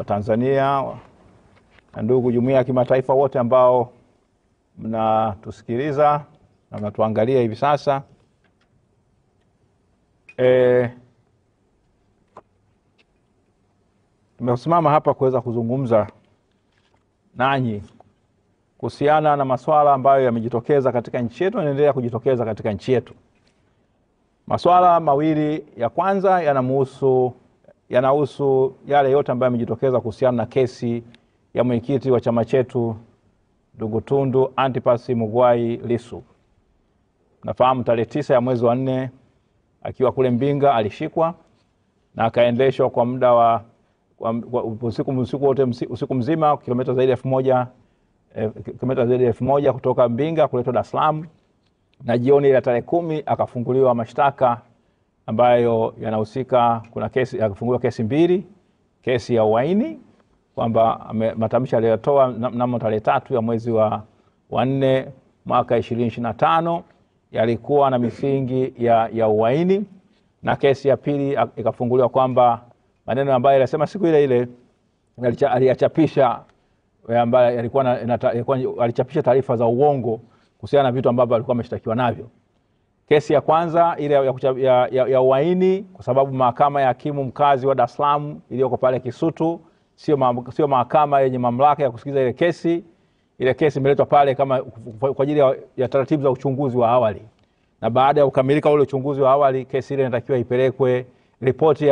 wa Tanzania na ndugu jumuiya ya kimataifa wote ambao mnatusikiliza na mnatuangalia hivi sasa. Tumesimama hapa kuweza kuzungumza nanyi kuhusiana na masuala ambayo yamejitokeza katika nchi yetu na yanaendelea kujitokeza katika nchi yetu. Masuala mawili ya kwanza yanahusu yale yote ambayo yamejitokeza kuhusiana na kesi ya mwenyekiti wa chama chetu ndugu Tundu Antipas Mugwai Lissu. Nafahamu tarehe 9 ya mwezi wa 4 akiwa kule Mbinga alishikwa na akaendeshwa kwa muda wa usiku mzima kilomita zaidi ya 1000 kutoka Mbinga kuletwa Dar es Salaam, na jioni ya tarehe 10 akafunguliwa mashtaka ambayo yanahusika. Kuna kesi akafunguliwa kesi mbili, kesi ya uhaini kwamba matamshi aliyotoa mnamo tarehe 3 ya mwezi wa 4 mwaka 2025 yalikuwa na misingi ya uhaini, na kesi ya pili ikafunguliwa kwamba maneno ambayo alisema siku ile ile aliyachapisha, ambaye alichapisha taarifa za uongo kuhusiana na vitu ambavyo alikuwa ameshtakiwa navyo. Kesi ya kwanza ile ya uhaini, kwa sababu mahakama ya hakimu mkazi wa Dar es Salaam iliyoko pale Kisutu sio mahakama yenye mamlaka ya kusikiliza ile kesi. Ile kesi imeletwa pale kama kwa ajili ya taratibu za uchunguzi wa awali, na baada ya kukamilika ule uchunguzi wa awali, kesi ile inatakiwa ipelekwe, ripoti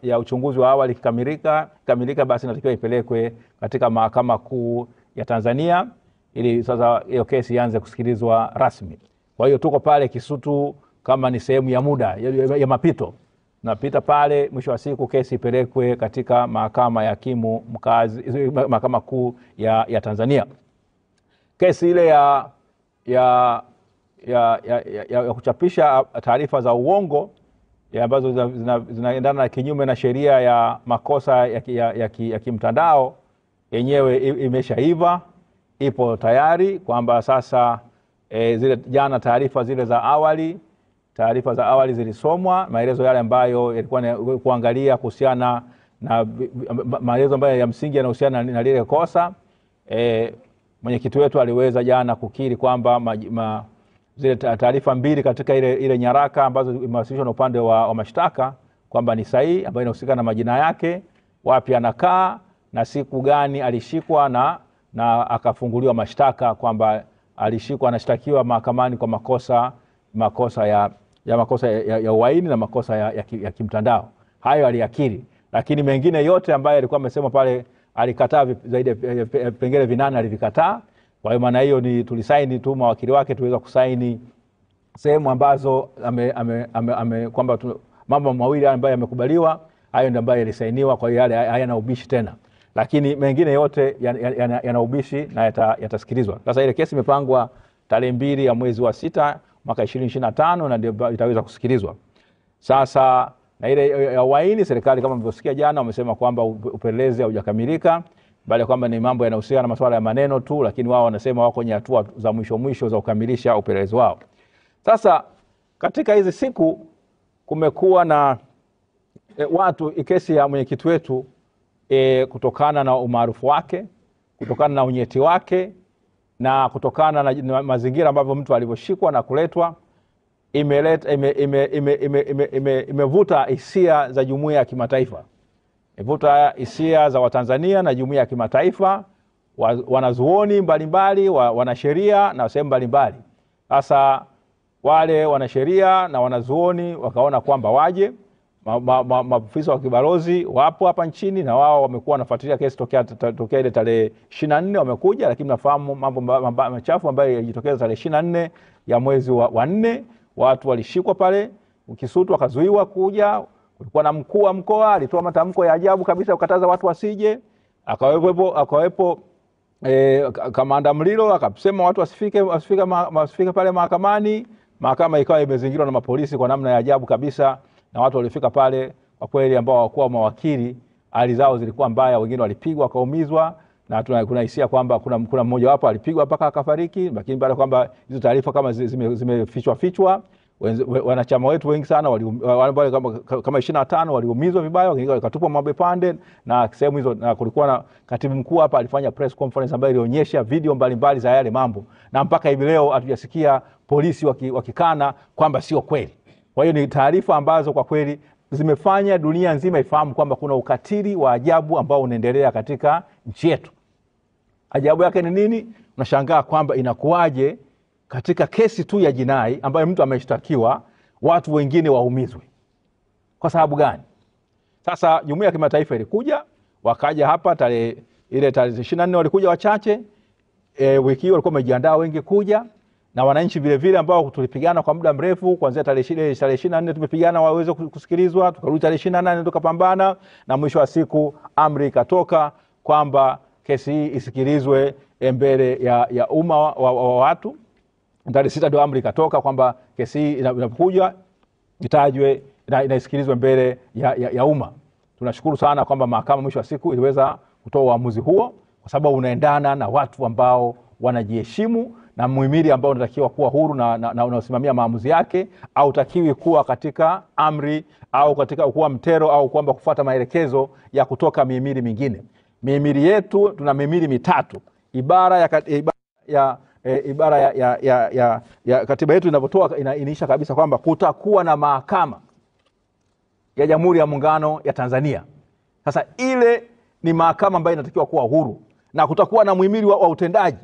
ya uchunguzi wa awali kamilika, basi inatakiwa ipelekwe katika mahakama kuu ya Tanzania ili sasa hiyo kesi ianze kusikilizwa rasmi. Kwa hiyo tuko pale Kisutu kama ni sehemu ya muda ya mapito. Napita pale, mwisho wa siku kesi ipelekwe katika mahakama ya hakimu mkazi, mahakama kuu ya Tanzania. Kesi ile ya kuchapisha taarifa za uongo ambazo zinaendana na kinyume na sheria ya makosa ya kimtandao, yenyewe imeshaiva, ipo tayari kwamba sasa zile jana taarifa za awali zilisomwa, maelezo yale ambayo yalikuwa kuangalia kuhusiana na maelezo ambayo ya msingi yanahusiana na lile kosa. Mwenyekiti wetu aliweza jana kukiri kwamba zile taarifa mbili katika ile nyaraka ambazo imewasilishwa na upande wa mashtaka kwamba ni sahihi, ambayo inahusika na majina yake, wapi anakaa na siku gani alishikwa na akafunguliwa mashtaka kwamba alishikwa, anashtakiwa mahakamani kwa makosa ya uhaini na makosa ya kimtandao. Hayo aliyakiri, lakini mengine yote ambayo alikuwa amesema pale alikataa, zaidi ya pengine 8 alivikataa. Kwa hiyo maana hiyo ni tulisaini tu, mawakili wake tuweza kusaini sehemu ambazo kwamba mambo mawili ambayo yamekubaliwa, hayo ndio ambayo yalisainiwa. Kwa hiyo hayana ubishi tena, lakini mengine yote yana ubishi na yatasikilizwa. Sasa ile kesi imepangwa tarehe 2 ya mwezi wa 6 mwaka 2025 na ndio itaweza kusikilizwa. Sasa na ile ya uhaini, serikali kama mlivyosikia jana wamesema kwamba upelelezi haujakamilika, bali kwamba ni mambo yanahusiana na masuala ya maneno tu, lakini wao wanasema wako kwenye hatua za mwisho za kukamilisha upelelezi wao. Sasa katika hizi siku kumekuwa na watu, kesi ya mwenyekiti wetu kutokana na umaarufu wake, kutokana na unyeti wake, na kutokana na mazingira ambavyo mtu alivyoshikwa na kuletwa, imevuta hisia za jumuiya ya kimataifa, imevuta hisia za Watanzania na jumuiya ya kimataifa, wanazuoni mbalimbali, wanasheria na sehemu mbalimbali. Sasa wale wanasheria na wanazuoni wakaona kwamba waje, maafisa wa kibalozi wapo hapa nchini na wao wamekuwa wanafuatilia kesi tokea ile tarehe 24 wamekuja, lakini nafahamu mambo machafu ambayo yalitokeza tarehe 24 ya mwezi wa 4. Watu walishikwa pale Kisutu wakazuiwa kuja. Kulikuwa na mkuu wa mkoa alitoa matamko ya ajabu kabisa kukataza watu wasije. Akawepo kamanda Mlilo akasema watu wasifike pale mahakamani. Mahakama ikawa imezingirwa na mapolisi kwa namna ya ajabu kabisa, na watu walifika pale kwa kweli ambao hawakuwa mawakili, hali zao zilikuwa mbaya, wengine walipigwa wakaumizwa, na kuna hisia kwamba kuna mmoja wapo alipigwa mpaka akafariki, lakini baada kwamba hizo taarifa kama zimefichwa. wanachama wetu wengi sana kama 25 waliumizwa vibaya, wengine wakatupwa mabepande na sehemu hizo, na kulikuwa na katibu mkuu hapa alifanya press conference ambayo ilionyesha video mbalimbali za yale mambo, na mpaka hivi leo hatujasikia polisi wakikana kwamba sio kweli. Kwa hiyo ni taarifa ambazo kwa kweli zimefanya dunia nzima ifahamu kwamba kuna ukatili wa ajabu ambao unaendelea katika nchi yetu. Ajabu yake ni nini? Unashangaa kwamba inakuwaje katika kesi tu ya jinai ambayo mtu ameshtakiwa watu wengine waumizwe. Kwa sababu gani? Sasa jumuiya ya kimataifa ilikuja, wakaja hapa tarehe 24 walikuja wachache. Wiki hiyo walikuwa wamejiandaa wengi kuja, na wananchi vile vile ambao tulipigana kwa muda mrefu kuanzia tarehe 24 tumepigana waweze kusikilizwa, tukarudi tarehe 28 tukapambana, na mwisho wa siku amri ikatoka kwamba kesi hii isikilizwe mbele ya umma wa watu. Tarehe 6 ndio amri ikatoka kwamba kesi hii inapokuja itajwe inaisikilizwe mbele ya umma. Tunashukuru sana kwamba mahakama mwisho wa siku iliweza kutoa uamuzi huo, kwa sababu unaendana na watu ambao wanajiheshimu na muhimili ambao unatakiwa kuwa huru na unaosimamia maamuzi yake, au takiwi kuwa katika amri au katika kuwa mtero au kwamba kufuata maelekezo ya kutoka mihimili mingine. Mihimili yetu tuna mihimili mitatu. Ibara ya katiba yetu inapotoa inaisha kabisa kwamba kutakuwa na mahakama ya Jamhuri ya Muungano ya Tanzania. Sasa ile ni mahakama ambayo inatakiwa kuwa huru, na kutakuwa na muhimili wa utendaji,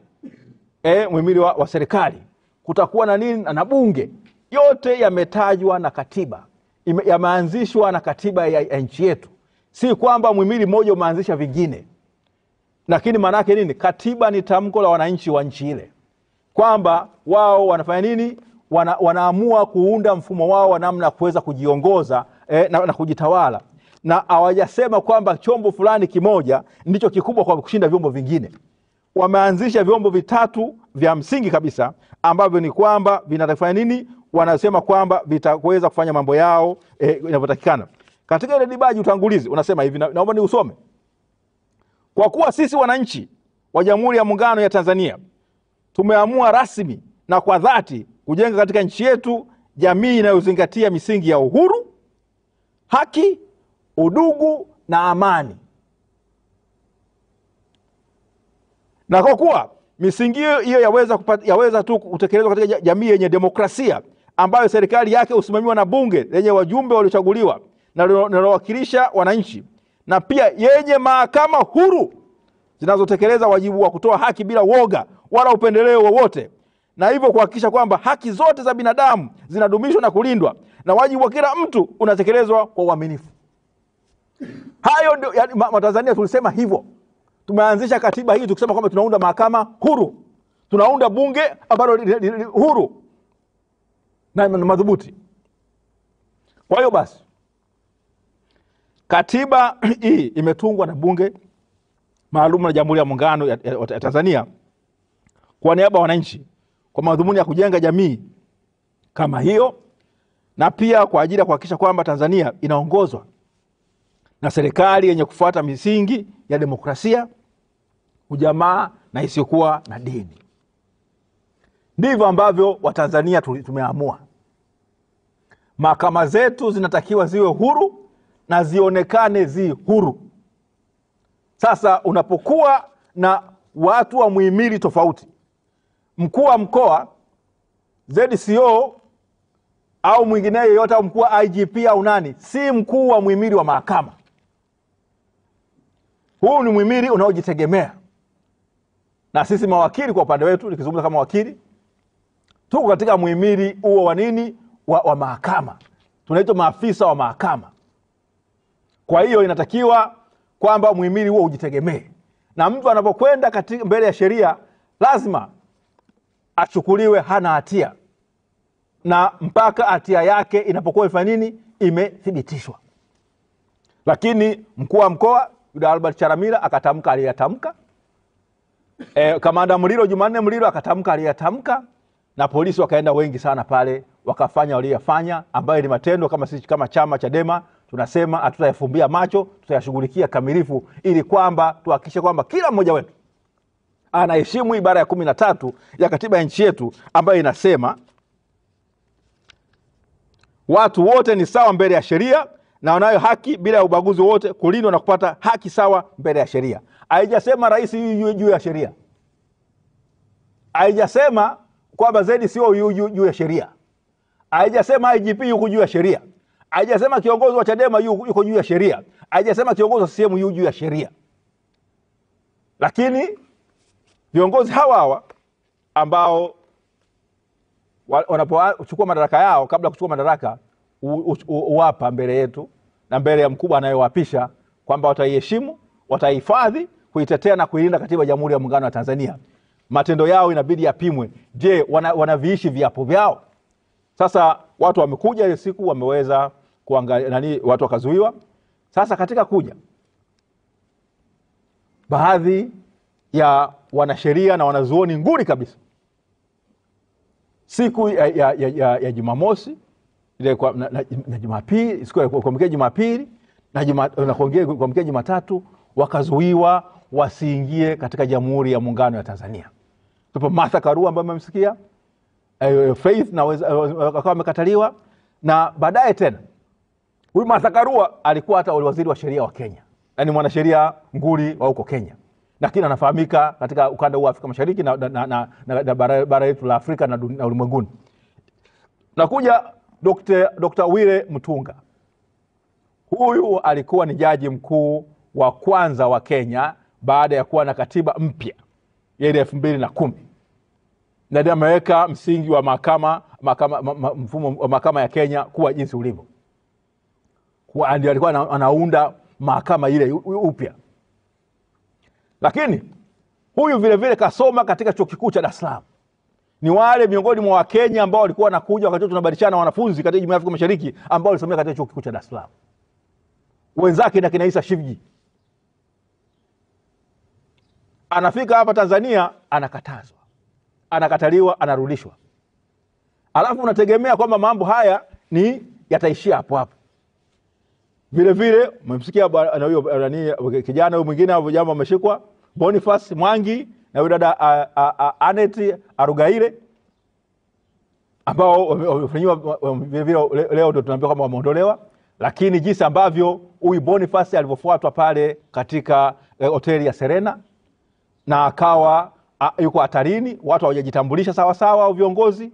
muhimili wa serikali, kutakuwa na nini na bunge. Yote yametajwa na katiba, yameanzishwa na katiba ya nchi yetu. Si kwamba muhimili mmoja umeanzisha vingine. Lakini maana yake nini? Katiba ni tamko la wananchi wa nchi ile kwamba wao wanafanya nini, wanaamua kuunda mfumo wao wa namna kuweza kujiongoza na kujitawala, na hawajasema kwamba chombo fulani kimoja ndicho kikubwa kwa kushinda vyombo vingine. Wameanzisha vyombo vitatu vya msingi kabisa ambavyo ni kwamba vinafanya nini, wanasema kwamba vitaweza kufanya mambo yao inavyotakikana. Katika ile dibaji utangulizi unasema hivi, naomba ni usome. Kwa kuwa sisi wananchi wa Jamhuri ya Muungano ya Tanzania tumeamua rasmi na kwa dhati kujenga katika nchi yetu jamii inayozingatia misingi ya uhuru, haki, udugu na amani. Na kwa kuwa misingi hiyo yaweza tu kutekelezwa katika jamii yenye demokrasia ambayo serikali yake husimamiwa na bunge lenye wajumbe waliochaguliwa na linalowakilisha wananchi, na pia yenye mahakama huru zinazotekeleza wajibu wa kutoa haki bila woga wala upendeleo wowote, na hivyo kuhakikisha kwamba haki zote za binadamu zinadumishwa na kulindwa, na wajibu wa kila mtu unatekelezwa kwa uaminifu. Hayo ndio Tanzania tulisema hivyo. Tumeanzisha katiba hii tukisema kwamba tunaunda mahakama huru, tunaunda bunge ambalo huru na madhubuti. Kwa hiyo basi katiba hii imetungwa na bunge maalum la Jamhuri ya Muungano ya Tanzania kwa niaba ya wananchi, kwa madhumuni ya kujenga jamii kama hiyo, na pia kwa ajili ya kuhakikisha kwamba Tanzania inaongozwa na serikali yenye kufuata misingi ya demokrasia, ujamaa na isiyokuwa na dini. Ndivyo ambavyo Watanzania tumeamua. Mahakama zetu zinatakiwa ziwe huru na zionekane zi huru. Sasa unapokuwa na watu wa muhimili tofauti, mkuu wa mkoa, ZCO au mwingine yoyote, au mkuu wa IGP au nani, si mkuu wa muhimili wa mahakama. Huu ni muhimili unaojitegemea. Na sisi mawakili kwa upande wetu, nikizungumza kama wakili, tuko katika muhimili huo wa nini, wa mahakama. Tunaitwa maafisa wa mahakama. Kwa hiyo inatakiwa kwamba muhimili huo ujitegemee, na mtu anapokwenda katika mbele ya sheria lazima achukuliwe hana hatia, na mpaka hatia yake inapokuwa ifanya nini, imethibitishwa. Lakini mkuu wa mkoa Yuda Albert Charamila akatamka aliyatamka, Kamanda Mlilo Jumanne Mlilo akatamka aliyatamka, na polisi wakaenda wengi sana pale wakafanya waliyofanya, ambayo ni matendo kama sisi kama chama Chadema tunasema hatutayafumbia macho, tutayashughulikia kamilifu, ili kwamba tuhakikishe kwamba kila mmoja wetu anaheshimu ibara ya 13 ya katiba ya nchi yetu ambayo inasema watu wote ni sawa mbele ya sheria na wanayo haki bila ya ubaguzi wote kulindwa na kupata haki sawa mbele ya sheria. Haijasema rais juu ya sheria. Haijasema kwamba Zedi sio juu ya sheria. Haijasema IGP yuko juu ya sheria. Haijasema kiongozi wa Chadema yuko juu ya sheria. Haijasema kiongozi wa CCM yuko juu ya sheria. Lakini viongozi hawa ambao wanapochukua madaraka yao, kabla kuchukua madaraka uwapa mbele yetu na mbele ya mkubwa anayewapisha kwamba wataiheshimu, watahifadhi, kuitetea na kuilinda katiba ya Jamhuri ya Muungano wa Tanzania. Matendo yao inabidi yapimwe. Je, wanaviishi viapo vyao? Sasa watu wamekuja ile siku, wameweza kuangalia watu wakazuiwa. Sasa katika kuja, baadhi ya wanasheria na wanazuoni nguri kabisa, siku ya Jumamosi ile na Jumapili, siku ya kuamkia Jumapili na kuamkia Jumatatu, wakazuiwa wasiingie katika Jamhuri ya Muungano wa Tanzania. Tupo Martha Karua ambaye mmemsikia, Faith na wakawa wamekataliwa. Na baadaye tena huyu Martha Karua alikuwa hata waziri wa sheria wa Kenya, yani mwanasheria nguli wa huko Kenya, lakini anafahamika katika ukanda wa Afrika Mashariki na bara letu la Afrika na ulimwenguni. Nakuja Dr. Wile Mutunga. Huyu alikuwa ni jaji mkuu wa kwanza wa Kenya baada ya kuwa na katiba mpya ya 2010. Na ndiye ameweka msingi wa mfumo wa mahakama ya Kenya kuwa jinsi ulivyo. Ndiye alikuwa anaunda mahakama ile upya. Lakini huyu vile vile kasoma katika chuo kikuu cha Dar es Salaam. Ni wale miongoni mwa Wakenya ambao walikuwa wanakuja wakati tunabadilishana wanafunzi katika Jumuiya ya Afrika Mashariki ambao walisomea katika chuo kikuu cha Dar es Salaam. Wenzake na kina Isa Shivji. Anafika hapa Tanzania, anakatazwa, anakataliwa, anarudishwa. Alafu unategemea kwamba mambo haya ni yataishia hapo hapo. Vile vile mmemsikia huyo kijana huyo mwingine hapo jambo ameshikwa, Boniface Mwangi na huyo dada Anet Arugaire, ambao wamefanywa vile vile leo ndio tunaambiwa kama wameondolewa. Lakini jinsi ambavyo huyu Boniface alivyofuatwa pale katika hoteli ya Serena na akawa yuko hatarini, watu hawajajitambulisha sawa sawa au viongozi,